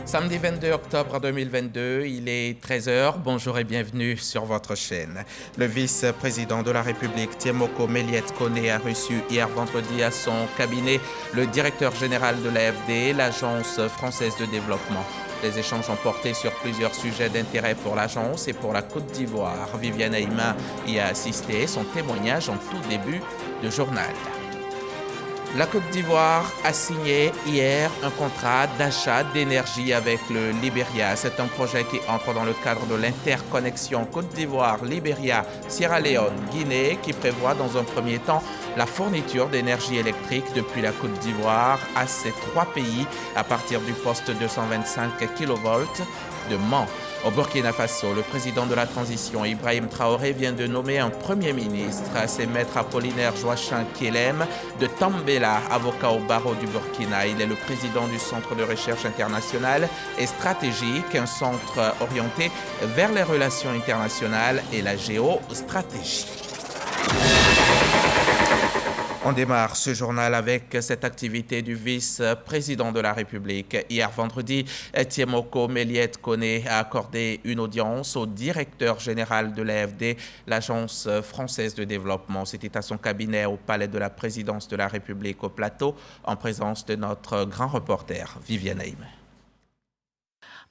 Samedi 22 octobre 2022, il est 13 h. Bonjour et bienvenue sur votre chaîne. Le vice-président de la République, Tiemoko Méliette Koné, a reçu hier vendredi à son cabinet le directeur général de l'AFD, l'Agence française de développement. Les échanges ont porté sur plusieurs sujets d'intérêt pour l'agence et pour la Côte d'Ivoire. Viviane Aïma y a assisté, son témoignage en tout début de journal. La Côte d'Ivoire a signé hier un contrat d'achat d'énergie avec le Libéria. C'est un projet qui entre dans le cadre de l'interconnexion Côte d'Ivoire, Libéria, Sierra Leone, Guinée, qui prévoit dans un premier temps la fourniture d'énergie électrique depuis la Côte d'Ivoire à ces trois pays à partir du poste 225 kV de Mans. Au Burkina Faso, le président de la transition, Ibrahim Traoré, vient de nommer un premier ministre. C'est Maître Apollinaire Joachim Kellem de Tambela, avocat au barreau du Burkina. Il est le président du Centre de recherche internationale et stratégique, un centre orienté vers les relations internationales et la géostratégie. On démarre ce journal avec cette activité du vice-président de la République. Hier vendredi, Tiemoko Méliette Koné a accordé une audience au directeur général de l'AFD, l'Agence française de développement. C'était à son cabinet au palais de la présidence de la République au Plateau, en présence de notre grand reporter, Viviane Aïma.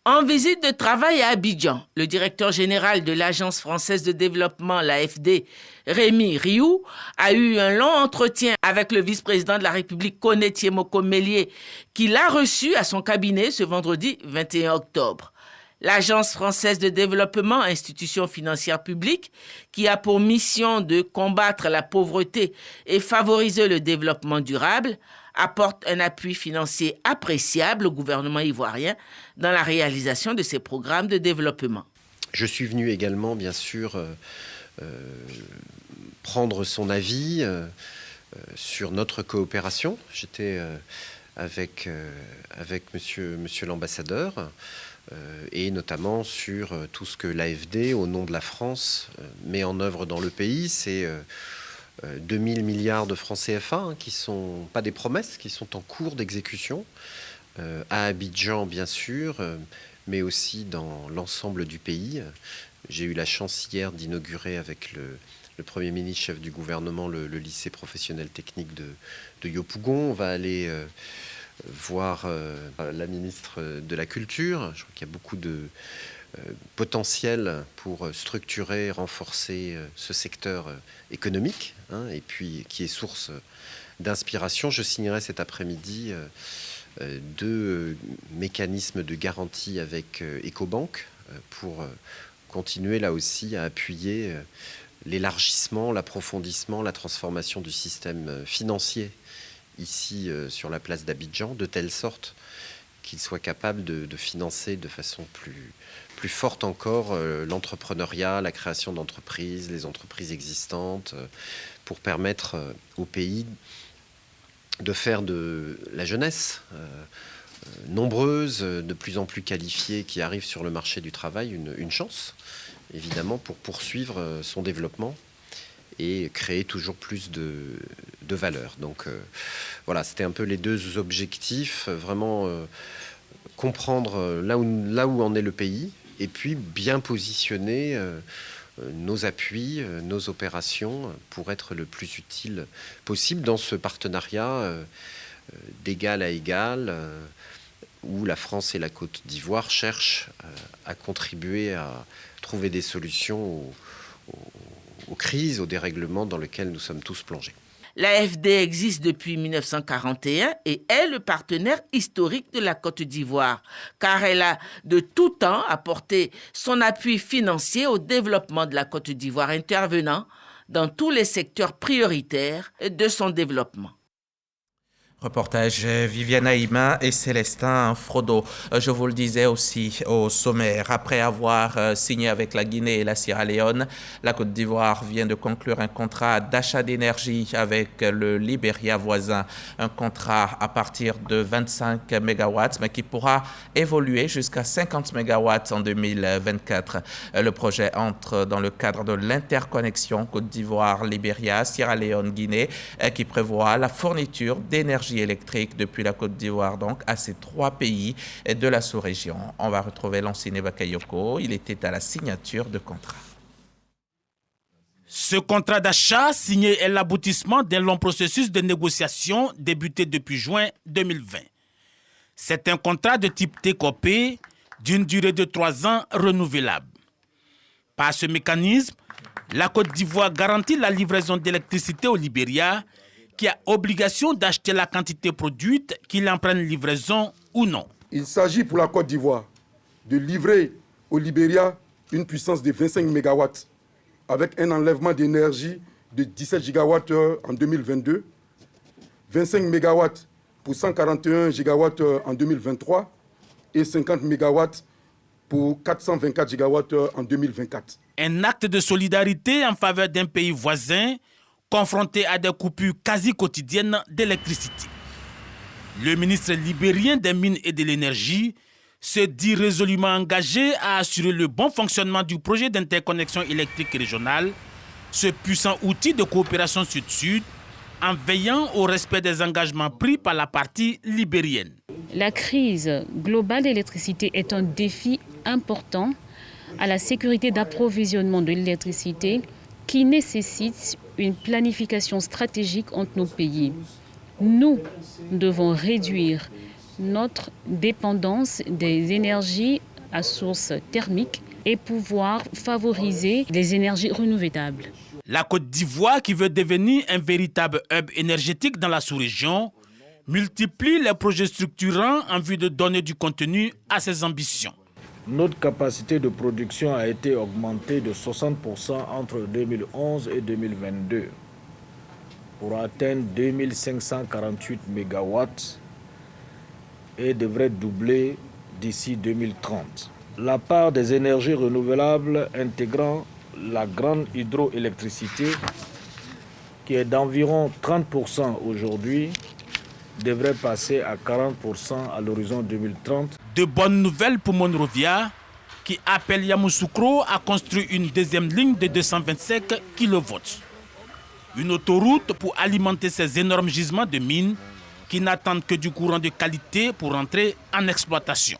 En visite de travail à Abidjan, le directeur général de l'Agence française de développement, l'AFD, Rémi Rioux, a eu un long entretien avec le vice-président de la République, Koné Tiemoko Méliette, qui l'a reçu à son cabinet ce vendredi 21 octobre. L'Agence française de développement, institution financière publique, qui a pour mission de combattre la pauvreté et favoriser le développement durable, apporte un appui financier appréciable au gouvernement ivoirien dans la réalisation de ses programmes de développement. Je suis venu également, bien sûr, prendre son avis sur notre coopération. J'étais avec monsieur l'ambassadeur et notamment sur tout ce que l'AFD, au nom de la France, met en œuvre dans le pays. C'est 2000 milliards de francs CFA, qui ne sont pas des promesses, qui sont en cours d'exécution, à Abidjan bien sûr, mais aussi dans l'ensemble du pays. J'ai eu la chance hier d'inaugurer avec le Premier ministre, chef du gouvernement, le lycée professionnel technique de Yopougon. On va aller voir la ministre de la Culture. Je crois qu'il y a beaucoup de potentiel pour structurer, renforcer ce secteur économique, et puis qui est source d'inspiration. Je signerai cet après-midi 2 mécanismes de garantie avec Ecobank pour continuer là aussi à appuyer l'élargissement, l'approfondissement, la transformation du système financier ici sur la place d'Abidjan, de telle sorte qu'il soit capable de financer de façon plus forte encore l'entrepreneuriat, la création d'entreprises, les entreprises existantes, pour permettre au pays de faire de la jeunesse nombreuse, de plus en plus qualifiée, qui arrive sur le marché du travail, une chance, évidemment, pour poursuivre son développement et créer toujours plus de valeur. Donc voilà, c'était un peu les 2 objectifs, vraiment comprendre là où en est le pays, et puis bien positionner nos appuis, nos opérations pour être le plus utile possible dans ce partenariat d'égal à égal, où la France et la Côte d'Ivoire cherchent à contribuer à trouver des solutions aux crises, aux dérèglements dans lesquels nous sommes tous plongés. L'AFD existe depuis 1941 et est le partenaire historique de la Côte d'Ivoire, car elle a de tout temps apporté son appui financier au développement de la Côte d'Ivoire, intervenant dans tous les secteurs prioritaires de son développement. Reportage Viviane Aïma et Célestin Frodo. Je vous le disais aussi au sommaire, après avoir signé avec la Guinée et la Sierra Leone, la Côte d'Ivoire vient de conclure un contrat d'achat d'énergie avec le Libéria voisin. Un contrat à partir de 25 MW, mais qui pourra évoluer jusqu'à 50 MW en 2024. Le projet entre dans le cadre de l'interconnexion Côte d'Ivoire, Libéria, Sierra Leone, Guinée, qui prévoit la fourniture d'énergie l'énergie électrique depuis la Côte d'Ivoire, donc à ces 3 pays de la sous-région. On va retrouver Lansine Bakayoko. Il était à la signature de contrat. Ce contrat d'achat signé est l'aboutissement d'un long processus de négociation débuté depuis juin 2020. C'est un contrat de type TCOP d'une durée de 3 ans renouvelable. Par ce mécanisme, la Côte d'Ivoire garantit la livraison d'électricité au Libéria, qui a obligation d'acheter la quantité produite, qu'il en prenne livraison ou non. Il s'agit pour la Côte d'Ivoire de livrer au Libéria une puissance de 25 MW avec un enlèvement d'énergie de 17 GWh en 2022, 25 MW pour 141 GWh en 2023 et 50 MW pour 424 GWh en 2024. Un acte de solidarité en faveur d'un pays voisin confronté à des coupures quasi quotidiennes d'électricité. Le ministre libérien des Mines et de l'Énergie se dit résolument engagé à assurer le bon fonctionnement du projet d'interconnexion électrique régionale, ce puissant outil de coopération sud-sud, en veillant au respect des engagements pris par la partie libérienne. La crise globale d'électricité est un défi important à la sécurité d'approvisionnement de l'électricité qui nécessite une planification stratégique entre nos pays. Nous devons réduire notre dépendance des énergies à source thermique et pouvoir favoriser les énergies renouvelables. La Côte d'Ivoire, qui veut devenir un véritable hub énergétique dans la sous-région, multiplie les projets structurants en vue de donner du contenu à ses ambitions. Notre capacité de production a été augmentée de 60% entre 2011 et 2022 pour atteindre 2548 MW et devrait doubler d'ici 2030. La part des énergies renouvelables intégrant la grande hydroélectricité, qui est d'environ 30% aujourd'hui, devrait passer à 40% à l'horizon 2030. De bonnes nouvelles pour Monrovia, qui appelle Yamoussoukro à construire une deuxième ligne de 225 kV. Une autoroute pour alimenter ces énormes gisements de mines qui n'attendent que du courant de qualité pour entrer en exploitation.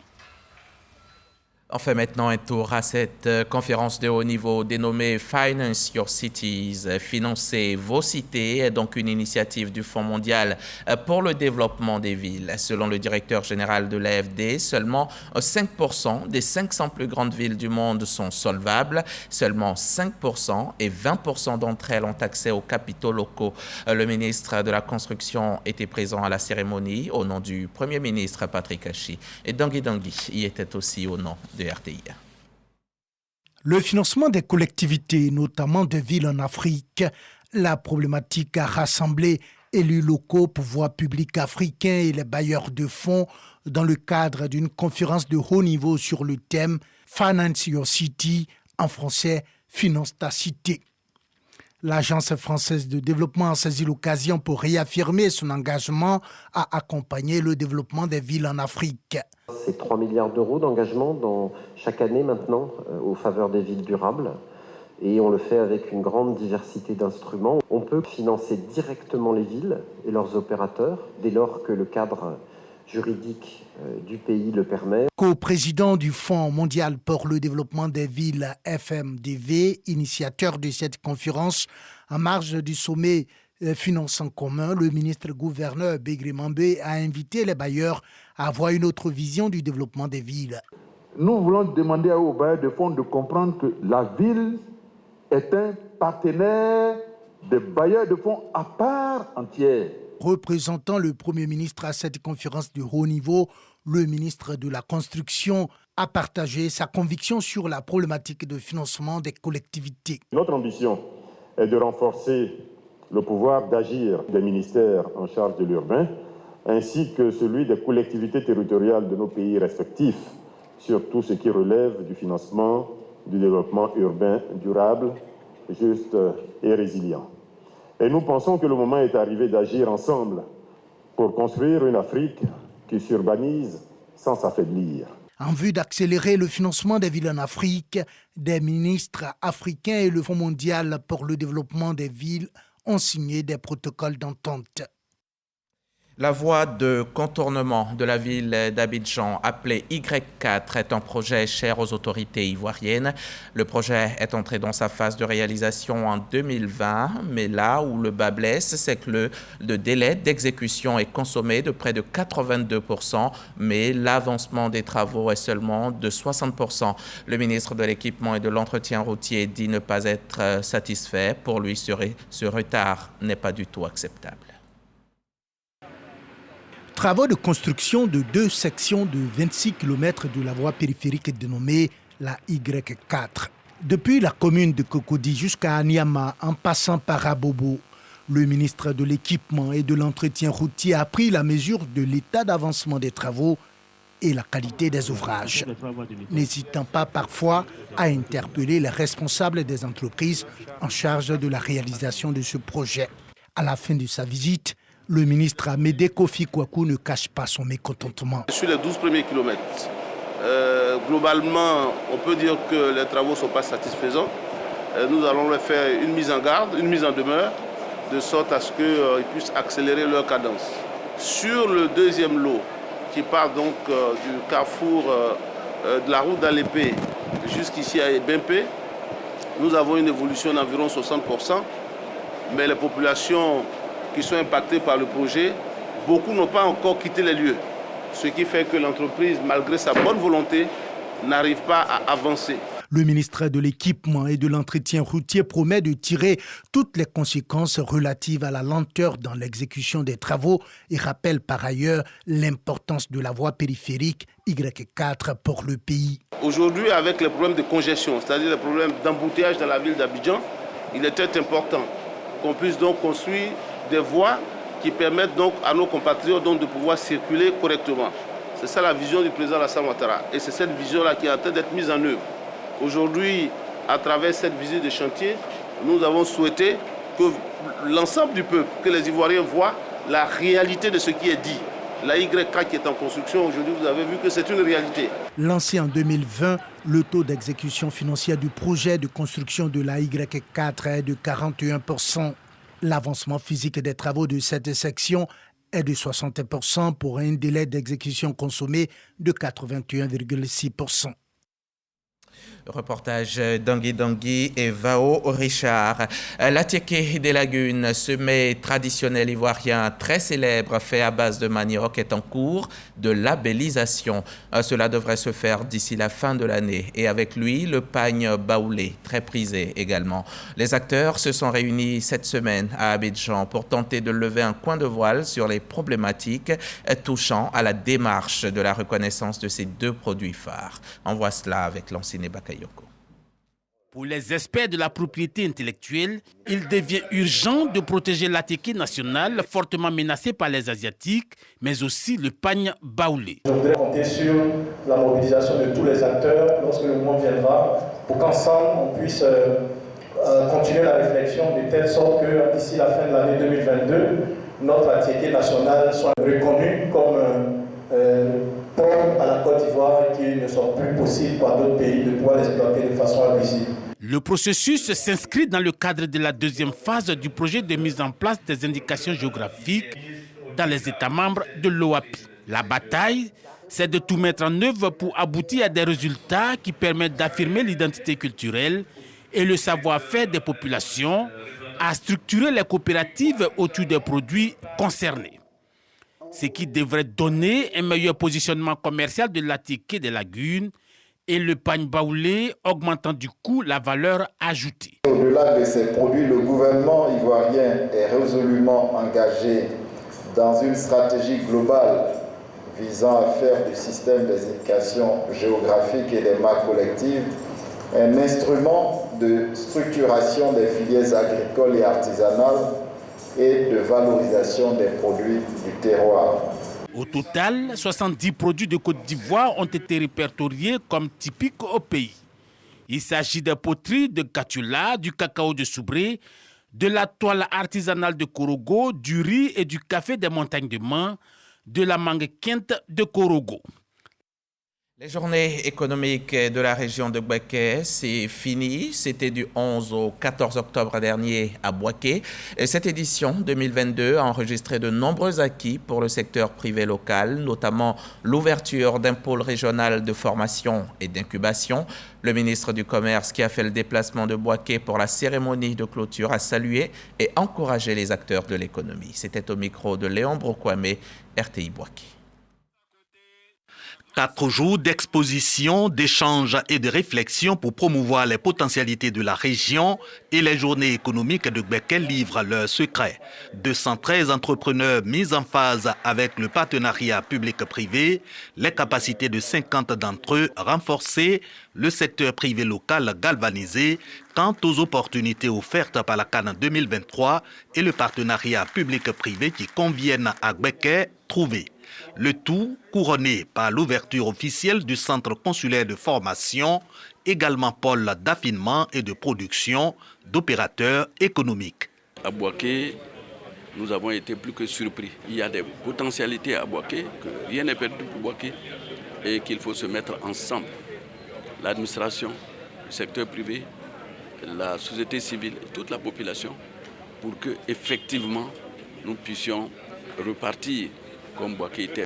On fait maintenant un tour à cette conférence de haut niveau dénommée Finance Your Cities, financer vos cités, est donc une initiative du Fonds mondial pour le développement des villes. Selon le directeur général de l'AFD, seulement 5% des 500 plus grandes villes du monde sont solvables. Seulement 5% et 20% d'entre elles ont accès aux capitaux locaux. Le ministre de la Construction était présent à la cérémonie au nom du Premier ministre Patrick Hachi. Et Dangui Dangui y était aussi au nom de RTI. Le financement des collectivités, notamment de villes en Afrique, la problématique a rassemblé élus locaux, pouvoirs publics africains et les bailleurs de fonds dans le cadre d'une conférence de haut niveau sur le thème Finance Your City, en français, finance ta cité. L'Agence française de développement a saisi l'occasion pour réaffirmer son engagement à accompagner le développement des villes en Afrique. C'est 3 milliards d'euros d'engagement chaque année maintenant aux faveurs des villes durables. Et on le fait avec une grande diversité d'instruments. On peut financer directement les villes et leurs opérateurs dès lors que le cadre juridique du pays le permet. Co-président du Fonds mondial pour le développement des villes FMDV, initiateur de cette conférence en marge du sommet Finances en commun, le ministre-gouverneur Begri Mambé a invité les bailleurs à avoir une autre vision du développement des villes. Nous voulons demander aux bailleurs de fonds de comprendre que la ville est un partenaire des bailleurs de fonds à part entière. Représentant le Premier ministre à cette conférence de haut niveau, le ministre de la Construction a partagé sa conviction sur la problématique de financement des collectivités. Notre ambition est de renforcer le pouvoir d'agir des ministères en charge de l'urbain, ainsi que celui des collectivités territoriales de nos pays respectifs, sur tout ce qui relève du financement du développement urbain durable, juste et résilient. Et nous pensons que le moment est arrivé d'agir ensemble pour construire une Afrique qui s'urbanise sans s'affaiblir. En vue d'accélérer le financement des villes en Afrique, des ministres africains et le Fonds mondial pour le développement des villes ont signé des protocoles d'entente. La voie de contournement de la ville d'Abidjan, appelée Y4, est un projet cher aux autorités ivoiriennes. Le projet est entré dans sa phase de réalisation en 2020, mais là où le bas blesse, c'est que le délai d'exécution est consommé de près de 82%, mais l'avancement des travaux est seulement de 60%. Le ministre de l'Équipement et de l'Entretien routier dit ne pas être satisfait. Pour lui, ce retard n'est pas du tout acceptable. Travaux de construction de 2 sections de 26 km de la voie périphérique dénommée la Y4. Depuis la commune de Cocody jusqu'à Niama, en passant par Abobo, le ministre de l'Équipement et de l'Entretien routier a pris la mesure de l'état d'avancement des travaux et la qualité des ouvrages, n'hésitant pas parfois à interpeller les responsables des entreprises en charge de la réalisation de ce projet. À la fin de sa visite, le ministre Amédée Kofi Kwaku ne cache pas son mécontentement. Sur les 12 premiers kilomètres, globalement, on peut dire que les travaux ne sont pas satisfaisants. Nous allons leur faire une mise en garde, une mise en demeure, de sorte à ce qu'ils puissent accélérer leur cadence. Sur le deuxième lot, qui part donc du carrefour de la route d'Alépé jusqu'ici à Ebempe, nous avons une évolution d'environ 60%, mais les populations qui sont impactés par le projet, beaucoup n'ont pas encore quitté les lieux. Ce qui fait que l'entreprise, malgré sa bonne volonté, n'arrive pas à avancer. Le ministre de l'Équipement et de l'Entretien routier promet de tirer toutes les conséquences relatives à la lenteur dans l'exécution des travaux et rappelle par ailleurs l'importance de la voie périphérique Y4 pour le pays. Aujourd'hui, avec les problèmes de congestion, c'est-à-dire les problèmes d'embouteillage dans la ville d'Abidjan, il était important qu'on puisse donc construire des voies qui permettent donc à nos compatriotes donc de pouvoir circuler correctement. C'est ça la vision du président Alassane Ouattara. Et c'est cette vision-là qui est en train d'être mise en œuvre. Aujourd'hui, à travers cette visite de chantier, nous avons souhaité que l'ensemble du peuple, que les Ivoiriens voient la réalité de ce qui est dit. La Y4 qui est en construction, aujourd'hui, vous avez vu que c'est une réalité. Lancé en 2020, le taux d'exécution financière du projet de construction de la Y4 est de 41%. L'avancement physique des travaux de cette section est de 60% pour un délai d'exécution consommé de 81,6%. Reportage d'Angui et Vao Richard. L'attiéké des lagunes, ce mets traditionnel ivoirien très célèbre fait à base de manioc, est en cours de labellisation. Cela devrait se faire d'ici la fin de l'année. Et avec lui, le pagne baoulé, très prisé également. Les acteurs se sont réunis cette semaine à Abidjan pour tenter de lever un coin de voile sur les problématiques touchant à la démarche de la reconnaissance de ces 2 produits phares. On voit cela avec Lanciné Bakayoko. Pour les experts de la propriété intellectuelle, il devient urgent de protéger l'attiéké national fortement menacé par les Asiatiques, mais aussi le pagne baoulé. Je voudrais compter sur la mobilisation de tous les acteurs lorsque le moment viendra pour qu'ensemble on puisse continuer la réflexion de telle sorte que d'ici la fin de l'année 2022, notre attiéké national soit reconnu comme port à la Côte d'Ivoire qui ne sont plus possible par d'autres pays de pouvoir l'exploiter de façon abusive. Le processus s'inscrit dans le cadre de la 2e phase du projet de mise en place des indications géographiques dans les États membres de l'OAPI. La bataille, c'est de tout mettre en œuvre pour aboutir à des résultats qui permettent d'affirmer l'identité culturelle et le savoir-faire des populations, à structurer les coopératives autour des produits concernés. Ce qui devrait donner un meilleur positionnement commercial de l'attiéké des lagunes et le pagne baoulé, augmentant du coup la valeur ajoutée. Au-delà de ces produits, le gouvernement ivoirien est résolument engagé dans une stratégie globale visant à faire du système des indications géographiques et des marques collectives un instrument de structuration des filières agricoles et artisanales et de valorisation des produits du terroir. Au total, 70 produits de Côte d'Ivoire ont été répertoriés comme typiques au pays. Il s'agit de poteries de Katula, du cacao de Soubré, de la toile artisanale de Korogo, du riz et du café des montagnes de Man, de la mangue quinte de Korogo. Les journées économiques de la région de Gbeke, c'est fini. C'était du 11 au 14 octobre dernier à Bouaké. Cette édition 2022 a enregistré de nombreux acquis pour le secteur privé local, notamment l'ouverture d'un pôle régional de formation et d'incubation. Le ministre du Commerce, qui a fait le déplacement de Bouaké pour la cérémonie de clôture, a salué et encouragé les acteurs de l'économie. C'était au micro de Léon Brokwame, RTI Bouaké. 4 jours d'exposition, d'échanges et de réflexion pour promouvoir les potentialités de la région et les journées économiques de Gbeke livrent leurs secrets. 213 entrepreneurs mis en phase avec le partenariat public-privé, les capacités de 50 d'entre eux renforcées, le secteur privé local galvanisé quant aux opportunités offertes par la CAN 2023 et le partenariat public-privé qui conviennent à Gbeke trouvés. Le tout couronné par l'ouverture officielle du centre consulaire de formation, également pôle d'affinement et de production d'opérateurs économiques. À Bouaké, nous avons été plus que surpris. Il y a des potentialités à Bouaké, que rien n'est perdu pour Bouaké et qu'il faut se mettre ensemble. L'administration, le secteur privé, la société civile, toute la population, pour que effectivement nous puissions repartir.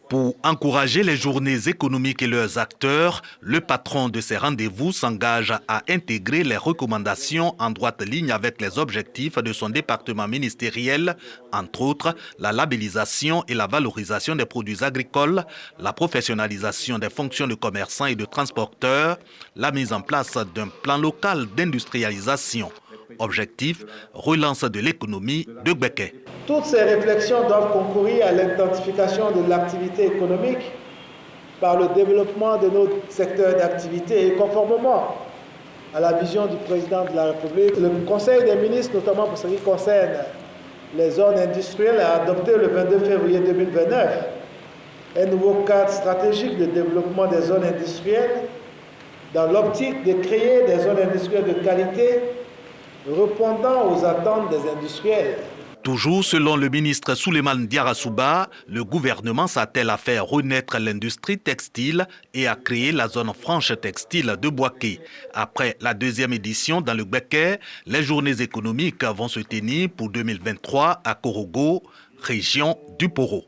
Pour encourager les journées économiques et leurs acteurs, le patron de ces rendez-vous s'engage à intégrer les recommandations en droite ligne avec les objectifs de son département ministériel, entre autres la labellisation et la valorisation des produits agricoles, la professionnalisation des fonctions de commerçants et de transporteurs, la mise en place d'un plan local d'industrialisation. Objectif, relance de l'économie de Gbeke. Toutes ces réflexions doivent concourir à l'intensification de l'activité économique par le développement de nos secteurs d'activité et conformément à la vision du président de la République. Le Conseil des ministres, notamment pour ce qui concerne les zones industrielles, a adopté le 22 février 2029 un nouveau cadre stratégique de développement des zones industrielles dans l'optique de créer des zones industrielles de qualité répondant aux attentes des industriels. Toujours selon le ministre Souleymane Diarra-Souba, le gouvernement s'attelle à faire renaître l'industrie textile et à créer la zone franche textile de Bouaké. Après la deuxième édition dans le Gbeke, les journées économiques vont se tenir pour 2023 à Korogo, région du Poro.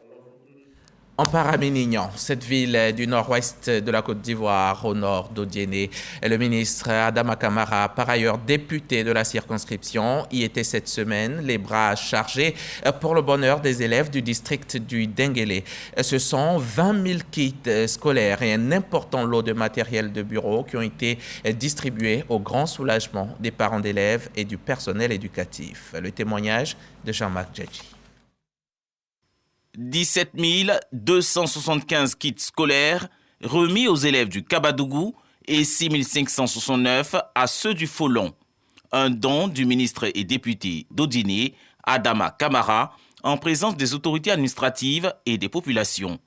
En Paraminignan, cette ville du nord-ouest de la Côte d'Ivoire, au nord d'Odiéné. Le ministre Adama Kamara, par ailleurs député de la circonscription, y était cette semaine, les bras chargés pour le bonheur des élèves du district du Denguélé. Ce sont 20 000 kits scolaires et un important lot de matériel de bureau qui ont été distribués au grand soulagement des parents d'élèves et du personnel éducatif. Le témoignage de Jean-Marc Djadji. 17 275 kits scolaires remis aux élèves du Kabadougou et 6 569 à ceux du Folon. Un don du ministre et député d'Odiné, Adama Kamara, en présence des autorités administratives et des populations.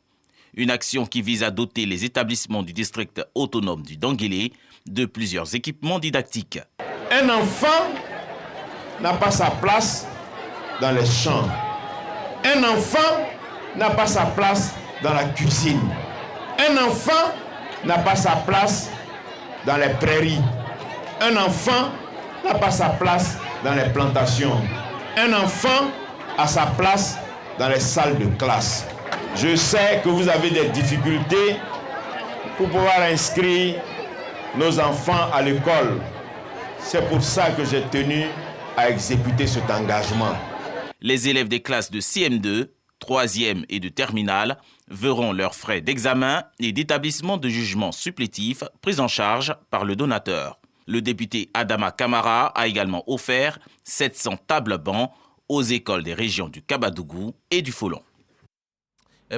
Une action qui vise à doter les établissements du district autonome du Denguélé de plusieurs équipements didactiques. Un enfant n'a pas sa place dans les champs. Un enfant n'a pas sa place dans la cuisine. Un enfant n'a pas sa place dans les prairies. Un enfant n'a pas sa place dans les plantations. Un enfant a sa place dans les salles de classe. Je sais que vous avez des difficultés pour pouvoir inscrire nos enfants à l'école. C'est pour ça que j'ai tenu à exécuter cet engagement. Les élèves des classes de CM2, 3e et de terminale verront leurs frais d'examen et d'établissement de jugement supplétif pris en charge par le donateur. Le député Adama Kamara a également offert 700 tables bancs aux écoles des régions du Kabadougou et du Folon.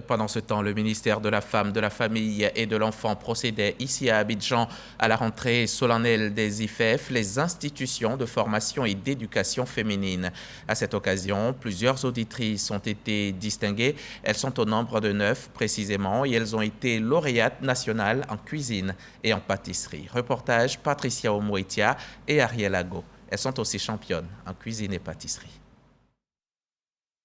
Pendant ce temps, le ministère de la Femme, de la Famille et de l'Enfant procédait ici à Abidjan à la rentrée solennelle des IFEF, les institutions de formation et d'éducation féminine. À cette occasion, plusieurs auditrices ont été distinguées. Elles sont au nombre de 9 précisément et elles ont été lauréates nationales en cuisine et en pâtisserie. Reportage Patricia Omoetia et Ariel Ago. Elles sont aussi championnes en cuisine et pâtisserie.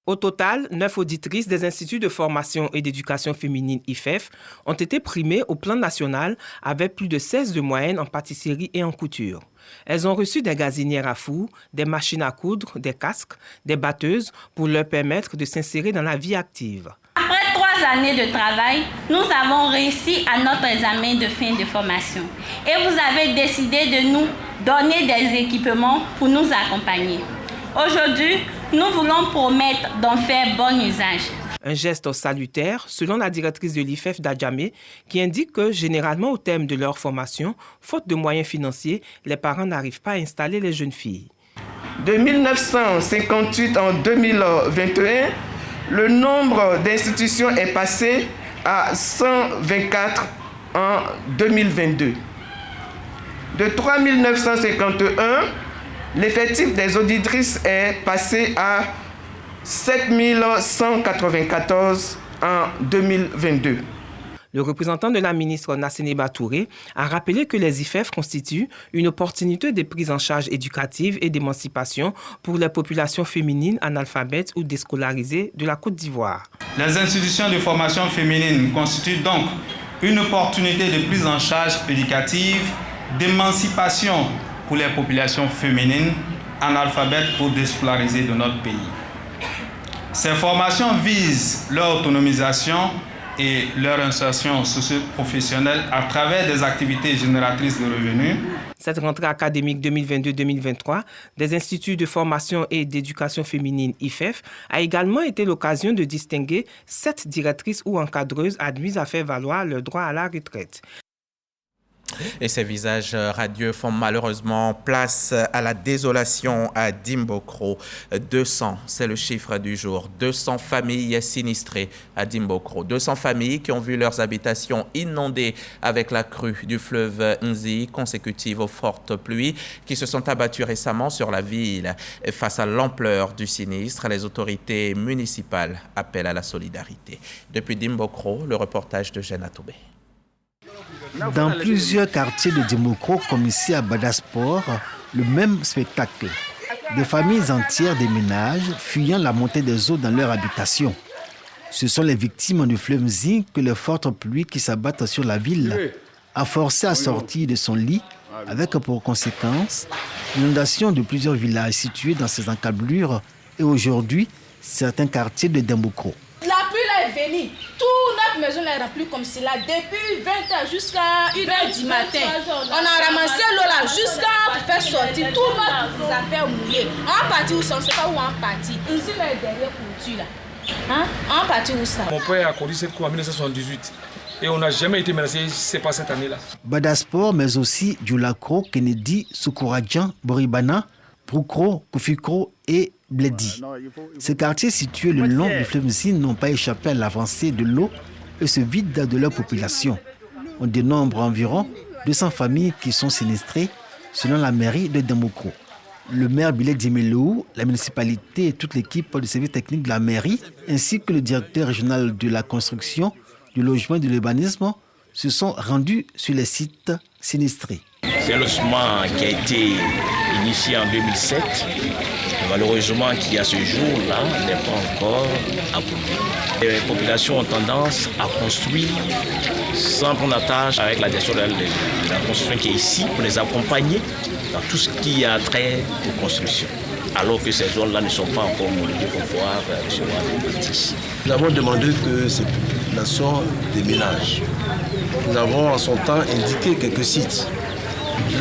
Au total, 9 auditrices des instituts de formation et d'éducation féminine IFEF ont été primées au plan national avec plus de 16 de moyenne en pâtisserie et en couture. Elles ont reçu des gazinières à four, des machines à coudre, des casques, des batteuses pour leur permettre de s'insérer dans la vie active. Après 3 années de travail, nous avons réussi à notre examen de fin de formation. Et vous avez décidé de nous donner des équipements pour nous accompagner. Aujourd'hui, nous voulons promettre d'en faire bon usage. Un geste salutaire, selon la directrice de l'IFEF d'Adjamé, qui indique que généralement au terme de leur formation, faute de moyens financiers, les parents n'arrivent pas à installer les jeunes filles. De 1958 en 2021, le nombre d'institutions est passé à 124 en 2022. De 3951, l'effectif des auditrices est passé à 7194 en 2022. Le représentant de la ministre Nassénéba Touré a rappelé que les IFEF constituent une opportunité de prise en charge éducative et d'émancipation pour les populations féminines analphabètes ou déscolarisées de la Côte d'Ivoire. Les institutions de formation féminine constituent donc une opportunité de prise en charge éducative, d'émancipation pour les populations féminines analphabètes ou déscolarisées de notre pays. Ces formations visent leur autonomisation et leur insertion socio-professionnelle à travers des activités génératrices de revenus. Cette rentrée académique 2022-2023 des instituts de formation et d'éducation féminine IFEF a également été l'occasion de distinguer 7 directrices ou encadreuses admises à faire valoir leur droit à la retraite. Et ces visages radieux font malheureusement place à la désolation à Dimbokro. 200, c'est le chiffre du jour. 200 familles sinistrées à Dimbokro. 200 familles qui ont vu leurs habitations inondées avec la crue du fleuve Nzi, consécutive aux fortes pluies qui se sont abattues récemment sur la ville. Face à l'ampleur du sinistre, les autorités municipales appellent à la solidarité. Depuis Dimbokro, le reportage de Jeanne Atoubé. Dans plusieurs quartiers de Dimbokro, comme ici à Badasport, le même spectacle. Des familles entières déménagent, fuyant la montée des eaux dans leur habitation. Ce sont les victimes du fleuve Nzi que les fortes pluies qui s'abattent sur la ville a forcé à sortir de son lit, avec pour conséquence l'inondation de plusieurs villages situés dans ces encablures et aujourd'hui certains quartiers de Dimbokro. La pluie là est venue, toute notre maison est remplie comme cela depuis 20h jusqu'à 1h du matin. On a ramassé l'eau là jusqu'à faire sortir tout notre affaires mouillées. On est parti où ça, on ne sait pas où on est parti. Ici là est derrière clôture là. Hein? On est parti où ça? Mon père a connu cette cour en 1978 et on n'a jamais été menacé, c'est pas cette année là. Badasport, mais aussi Djoulakro, Kennedy, Soukourajan, Boribana, Broukro, Koufikro et Bledi. Ces quartiers situés le long du fleuve Nzi n'ont pas échappé à l'avancée de l'eau et se vident de leur population. On dénombre environ 200 familles qui sont sinistrées selon la mairie de Dimbokro. Le maire Billet Dimelou, la municipalité et toute l'équipe de services techniques de la mairie, ainsi que le directeur régional de la construction, du logement et de l'urbanisme se sont rendus sur les sites sinistrés. C'est un logement qui a été initié en 2007. Malheureusement, qui à ce jour-là n'est pas encore approuvé. Les populations ont tendance à construire sans prendre attache avec la direction de la construction qui est ici pour les accompagner dans tout ce qui a trait aux constructions. Alors que ces zones-là ne sont pas encore homologuées pour pouvoir recevoir des bâtisses. Nous avons demandé que ces populations déménagent. Nous avons en son temps indiqué quelques sites.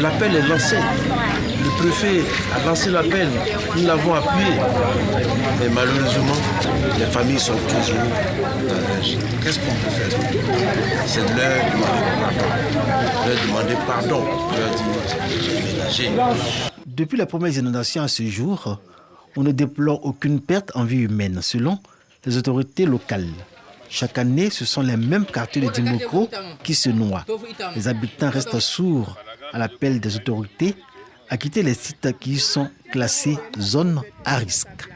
L'appel est lancé. Le préfet a lancé l'appel. Nous l'avons appuyé. Mais malheureusement, les familles sont toujours dans l'âge. Qu'est-ce qu'on peut faire? C'est de leur demander pardon. Leur dire de déménager. Depuis la première inondation à ce jour, on ne déplore aucune perte en vie humaine, selon les autorités locales. Chaque année, ce sont les mêmes quartiers de Dimbokro qui se noient. Les habitants restent sourds à l'appel des autorités à quitter les sites qui sont classés zones à risque.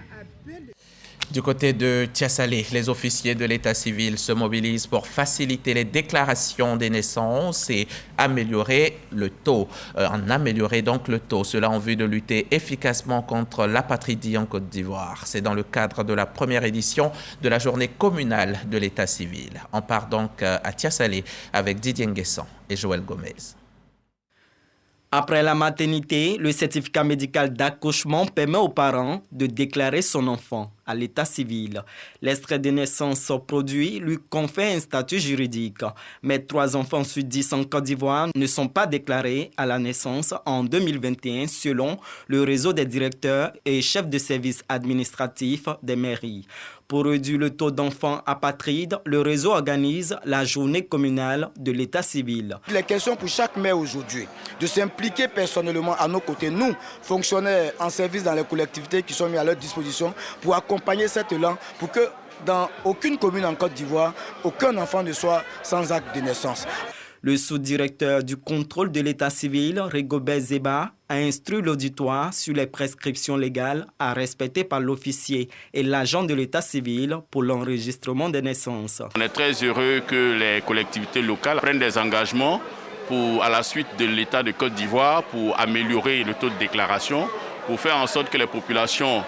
Du côté de Tiassalé, les officiers de l'état civil se mobilisent pour faciliter les déclarations des naissances et améliorer le taux. Cela en vue de lutter efficacement contre l'apatridie en Côte d'Ivoire. C'est dans le cadre de la première édition de la journée communale de l'état civil. On part donc à Tiassalé avec Didier Nguessan et Joël Gomez. Après la maternité, le certificat médical d'accouchement permet aux parents de déclarer son enfant à l'état civil. L'extrait de naissance produit lui confère un statut juridique. Mais 3 enfants sur 10 en Côte d'Ivoire ne sont pas déclarés à la naissance en 2021 selon le réseau des directeurs et chefs de services administratifs des mairies. Pour réduire le taux d'enfants apatrides, le réseau organise la journée communale de l'état civil. Il est question pour chaque maire aujourd'hui de s'impliquer personnellement à nos côtés, nous, fonctionnaires en service dans les collectivités qui sont mis à leur disposition pour accompagner cet élan pour que dans aucune commune en Côte d'Ivoire, aucun enfant ne soit sans acte de naissance. Le sous-directeur du contrôle de l'état civil, Rigobert Zeba, a instruit l'auditoire sur les prescriptions légales à respecter par l'officier et l'agent de l'état civil pour l'enregistrement des naissances. On est très heureux que les collectivités locales prennent des engagements à la suite de l'état de Côte d'Ivoire pour améliorer le taux de déclaration, pour faire en sorte que les populations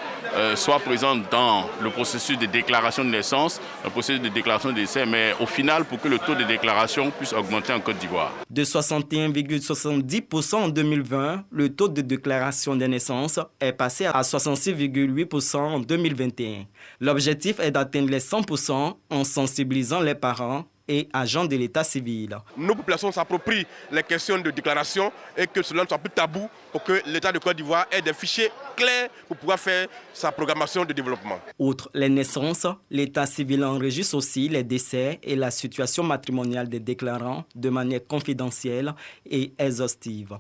soient présentes dans le processus de déclaration de naissance, le processus de déclaration de décès, mais au final pour que le taux de déclaration puisse augmenter en Côte d'Ivoire. De 61,70% en 2020, le taux de déclaration des naissances est passé à 66,8% en 2021. L'objectif est d'atteindre les 100% en sensibilisant les parents et agents de l'état civil. Nos populations s'approprient les questions de déclaration et que cela ne soit plus tabou pour que l'État de Côte d'Ivoire ait des fichiers clairs pour pouvoir faire sa programmation de développement. Outre les naissances, l'état civil enregistre aussi les décès et la situation matrimoniale des déclarants de manière confidentielle et exhaustive.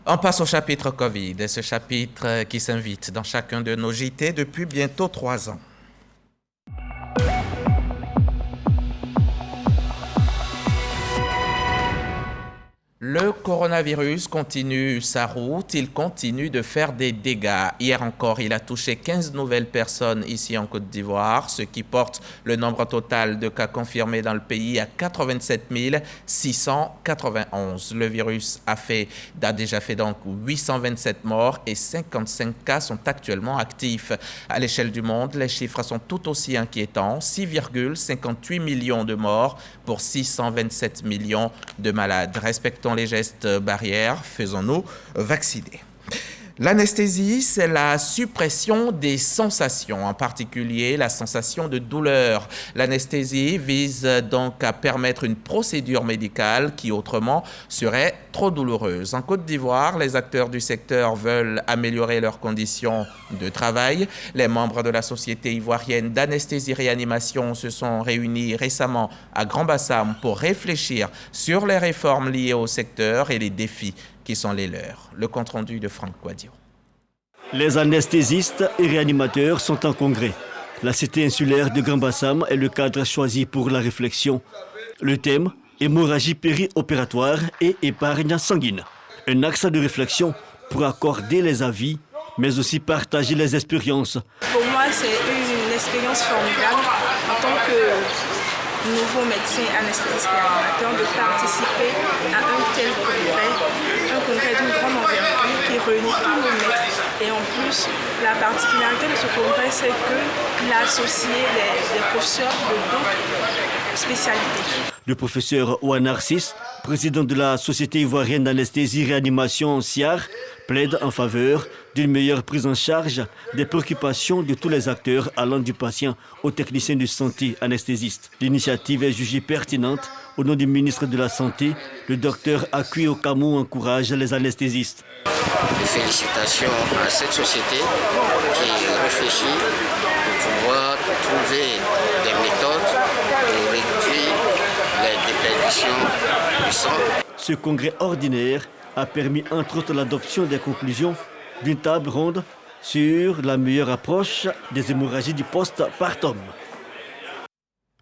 On passe au chapitre Covid, et ce chapitre qui s'invite dans chacun de nos JT depuis bientôt 3 ans. Le coronavirus continue sa route, il continue de faire des dégâts. Hier encore, il a touché 15 nouvelles personnes ici en Côte d'Ivoire, ce qui porte le nombre total de cas confirmés dans le pays à 87 691. Le virus a déjà fait donc 827 morts et 55 cas sont actuellement actifs. À l'échelle du monde, les chiffres sont tout aussi inquiétants. 6,58 millions de morts pour 627 millions de malades. Respectons les gestes barrières, faisons-nous vacciner. L'anesthésie, c'est la suppression des sensations, en particulier la sensation de douleur. L'anesthésie vise donc à permettre une procédure médicale qui autrement serait trop douloureuse. En Côte d'Ivoire, les acteurs du secteur veulent améliorer leurs conditions de travail. Les membres de la Société ivoirienne d'anesthésie-réanimation se sont réunis récemment à Grand-Bassam pour réfléchir sur les réformes liées au secteur et les défis qui sont les leurs. Le compte-rendu de Franck Quadio. Les anesthésistes et réanimateurs sont en congrès. La cité insulaire de Grand-Bassam est le cadre choisi pour la réflexion. Le thème, hémorragie péri-opératoire et épargne sanguine. Un axe de réflexion pour accorder les avis, mais aussi partager les expériences. Pour moi, c'est une expérience formidable en tant que nouveau médecin anesthésiste réanimateur de participer à un tel congrès d'une grande envergure qui réunit tous nos maîtres. Et en plus, la particularité de ce congrès, c'est qu'il a associé des professeurs de d'autres spécialités. Le professeur Ouanar Sis, président de la Société ivoirienne d'anesthésie-réanimation SIAR, plaide en faveur d'une meilleure prise en charge des préoccupations de tous les acteurs allant du patient aux techniciens de santé anesthésistes. L'initiative est jugée pertinente. Au nom du ministre de la Santé, le docteur Akui Okamou encourage les anesthésistes. Félicitations à cette société qui réfléchit pour pouvoir trouver des méthodes pour réduire les déperditions du sang. Ce congrès ordinaire a permis entre autres l'adoption des conclusions d'une table ronde sur la meilleure approche des hémorragies du post-partum.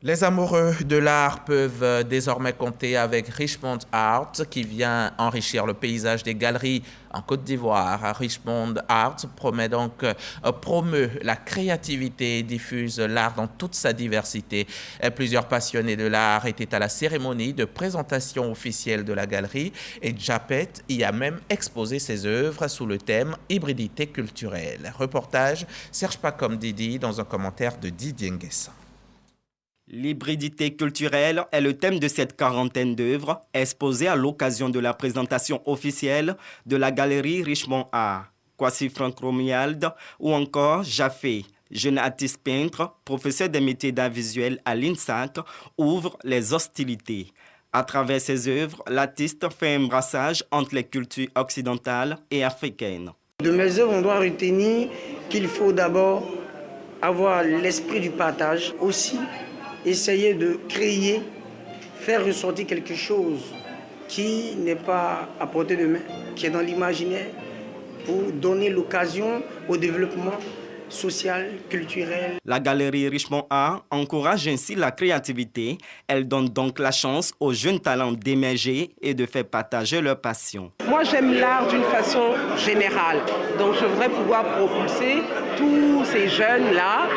Les amoureux de l'art peuvent désormais compter avec Richmond Art qui vient enrichir le paysage des galeries en Côte d'Ivoire. Richmond Art promeut la créativité et diffuse l'art dans toute sa diversité. Plusieurs passionnés de l'art étaient à la cérémonie de présentation officielle de la galerie et Japet y a même exposé ses œuvres sous le thème « Hybridité culturelle ». Reportage Serge Pacom Didi dans un commentaire de Didier Nguessan. L'hybridité culturelle est le thème de cette quarantaine d'œuvres exposées à l'occasion de la présentation officielle de la galerie Richmond Art. Kwasi Frank Romuald ou encore Jaffé, jeune artiste peintre, professeur des métiers d'art visuel à l'INSAC, ouvre les hostilités. À travers ses œuvres, l'artiste fait un brassage entre les cultures occidentales et africaines. De mes œuvres, on doit retenir qu'il faut d'abord avoir l'esprit du partage, aussi essayer de créer, faire ressortir quelque chose qui n'est pas à portée de main, qui est dans l'imaginaire, pour donner l'occasion au développement social, culturel. La galerie Richmond Art encourage ainsi la créativité. Elle donne donc la chance aux jeunes talents d'émerger et de faire partager leur passion. Moi, j'aime l'art d'une façon générale. Donc, je voudrais pouvoir propulser tous ces jeunes-là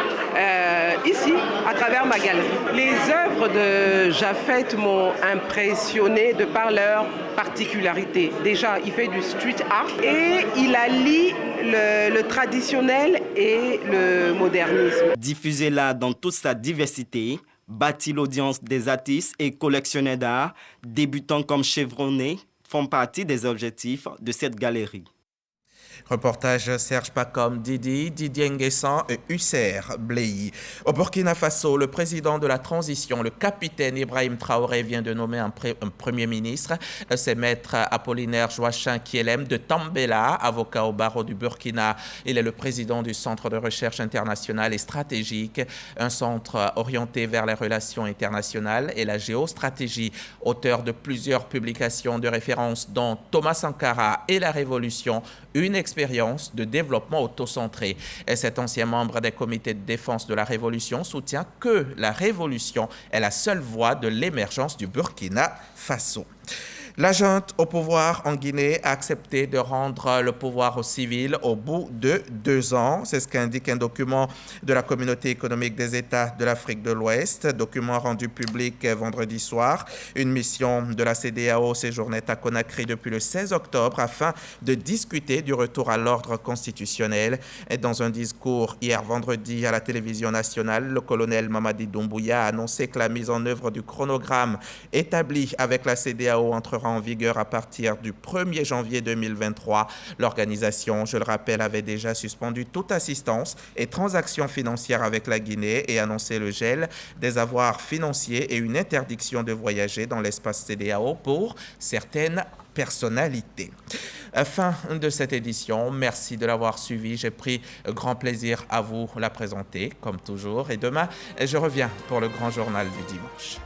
ici, à travers ma galerie. Les œuvres de Jaffet m'ont impressionné de par leur particularité. Déjà, il fait du street art et il allie le traditionnel et le modernisme. Diffuser l'art dans toute sa diversité, bâtir l'audience des artistes et collectionneurs d'art, débutants comme chevronnés, font partie des objectifs de cette galerie. Reportage Serge Pacom Didi, Didier Nguessan et Husser Bléi. Au Burkina Faso, le président de la transition, le capitaine Ibrahim Traoré, vient de nommer un premier ministre. C'est maître Apollinaire Joachim Kielem de Tambela, avocat au barreau du Burkina. Il est le président du Centre de recherche internationale et stratégique, un centre orienté vers les relations internationales et la géostratégie, auteur de plusieurs publications de référence dont Thomas Sankara et la Révolution, une expérience de développement autocentré. Et cet ancien membre des comités de défense de la Révolution soutient que la Révolution est la seule voie de l'émergence du Burkina Faso. La junte au pouvoir en Guinée a accepté de rendre le pouvoir aux civils au bout de 2 ans. C'est ce qu'indique un document de la Communauté économique des États de l'Afrique de l'Ouest, document rendu public vendredi soir. Une mission de la CEDEAO séjournait à Conakry depuis le 16 octobre afin de discuter du retour à l'ordre constitutionnel. Et dans un discours hier vendredi à la télévision nationale, le colonel Mamadi Doumbouya a annoncé que la mise en œuvre du chronogramme établi avec la CEDEAO entrera en vigueur à partir du 1er janvier 2023. L'organisation, je le rappelle, avait déjà suspendu toute assistance et transactions financières avec la Guinée et annoncé le gel des avoirs financiers et une interdiction de voyager dans l'espace CEDEAO pour certaines personnalités. Fin de cette édition. Merci de l'avoir suivi. J'ai pris grand plaisir à vous la présenter, comme toujours. Et demain, je reviens pour le grand journal du dimanche.